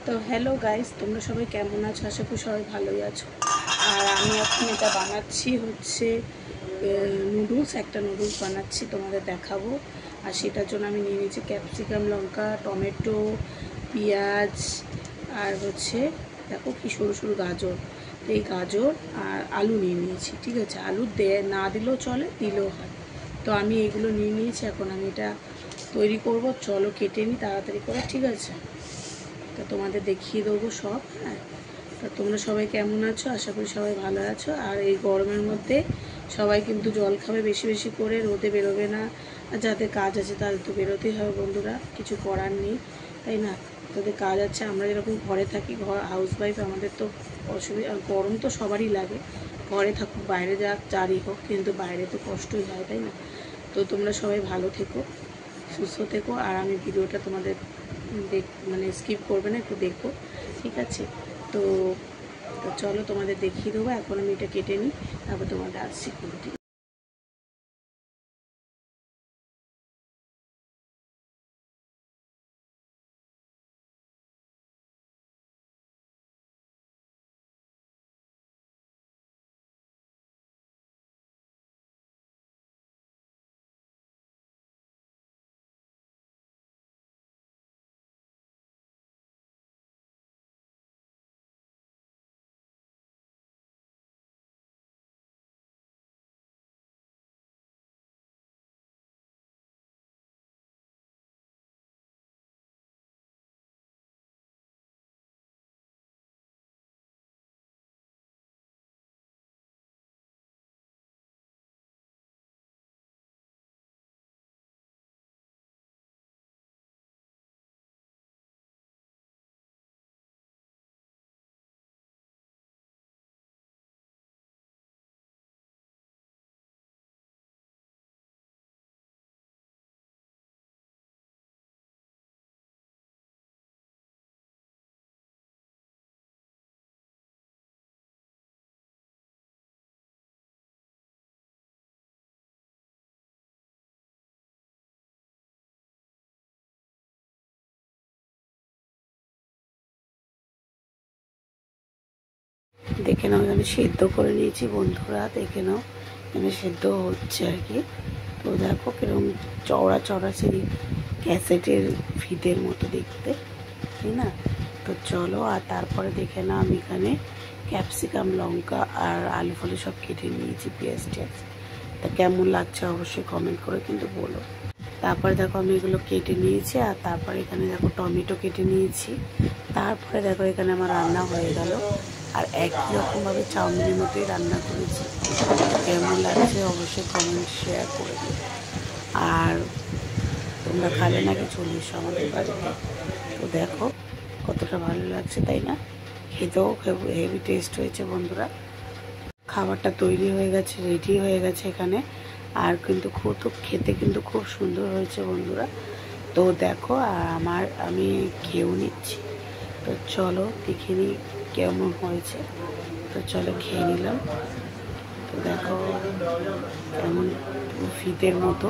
তো hello guys, তোমরা সবাই কেমন আছো? আশা করি সবাই ভালোই আছো। আর আমি এখন এটা বানাচ্ছি হচ্ছে নুডলস। একটা নুডলস বানাচ্ছি, তোমাদের দেখাবো। আর সেটার জন্য আমি নিয়ে নিয়েছি ক্যাপসিকাম, লঙ্কা, টমেটো, পেঁয়াজ, আর হচ্ছে দেখো কি সরু সরু গাজর। এই গাজর আর আলু নিয়ে নিয়েছি। ঠিক আছে, আলু না দিলেও চলে, দিলেও হয়। তো আমি এগুলো নিয়ে নিয়েছি। এখন আমি এটা তৈরি করব। চলো কেটে নিই তাড়াতাড়ি করে। ঠিক আছে, তো তোমাদের দেখিয়ে দেবো সব। হ্যাঁ, তা তোমরা সবাই কেমন আছো? আশা করি সবাই ভালো আছো। আর এই গরমের মধ্যে সবাই কিন্তু জল খাবে বেশি বেশি করে, রোদে বেরোবে না। আর যাদের কাজ আছে তাদের তো বেরোতেই হবে বন্ধুরা, কিছু করার নেই, তাই না? তাদের কাজ আছে। আমরা যেরকম ঘরে থাকি, হাউস ওয়াইফ, আমাদের তো অসুবিধা। আর গরম তো সবারই লাগে, ঘরে থাকুক বাইরে যাক যারই হোক, কিন্তু বাইরে তো কষ্টই হয়, তাই না? তো তোমরা সবাই ভালো থেকো, সুস্থ থেকো। আর আমি ভিডিওটা তোমাদের মানে স্কিপ করবে না, একটু দেখো। ঠিক আছে, তো চলো তোমাদের দেখিয়ে দেবো। এখন আমি এটা কেটে নিই, তারপর তোমাদের আসছি কোনটি। দেখে নাও, আমি সেদ্ধ করে নিয়েছি বন্ধুরা, দেখে নাও এখানে সেদ্ধ হচ্ছে আর কি। তো দেখো কিরকম চওড়া চওড়া সেই ক্যাসেটের ফিতের মতো দেখতে, তাই না? তো চলো, আর তারপরে দেখে নাও আমি এখানে ক্যাপসিকাম, লঙ্কা আর আলু ফালু সব কেটে নিয়েছি, পেঁয়াজ টেয়াজ। তা কেমন লাগছে অবশ্যই কমেন্ট করে কিন্তু বলো। তারপরে দেখো আমি এগুলো কেটে নিয়েছি, আর তারপরে এখানে দেখো টমেটো কেটে নিয়েছি। তারপরে দেখো এখানে আমার রান্না হয়ে গেল। আর একই রকমভাবে চাউমিনের মতোই রান্না করেছি। কেমন লাগছে অবশ্যই কমেন্ট শেয়ার করে দিও। আর তোমরা খালে নাকি চলে এসো আমাদের বাড়িতে। তো দেখো কতটা ভালো লাগছে, তাই না? খেতেও হেভি টেস্ট হয়েছে বন্ধুরা। খাবারটা তৈরি হয়ে গেছে, রেডি হয়ে গেছে এখানে। আর কিন্তু খেতে কিন্তু খুব সুন্দর হয়েছে বন্ধুরা। তো দেখো, আর আমি খেয়েও নিচ্ছি। তো চলো দেখে নিই কেমন হয়েছে। তো চলো খেয়ে নিলাম। তো দেখো কেমন ফিতের মতো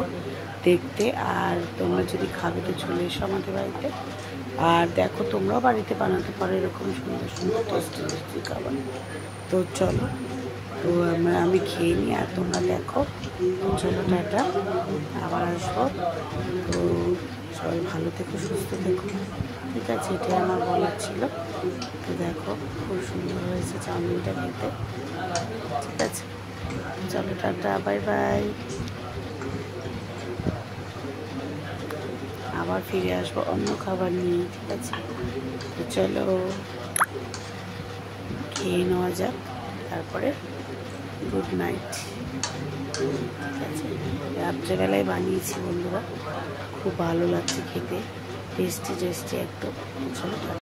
দেখতে। আর তোমরা যদি খাবে তো চলে এসো আমাদের বাড়িতে। আর দেখো তোমরাও বাড়িতে বানাতে পারো এরকম সুন্দর সুন্দর টেস্টি টেস্টি খাবার। তো চলো, তো আমি খেয়ে নিই, আর তোমরা দেখো। চলো টাটা, আবার আসবো। তো সবাই ভালো থেকো, সুস্থ থেকো। ঠিক আছে, এটাই আমার বলার ছিল। তো দেখো খুব সুন্দর হয়েছে চাউমিনটা খেতে। ঠিক আছে, চলো টাটা, বাই বাই। আবার ফিরে আসবো অন্য খাবার নিয়ে। ঠিক আছে, তো চলো খেয়ে নেওয়া যাক, তারপরে গুড নাইট। ঠিক আছে, রাত্রেবেলায় বানিয়েছি বন্ধুরা, খুব ভালো লাগছে খেতে, টেস্টি টেস্টি একদম। চলো।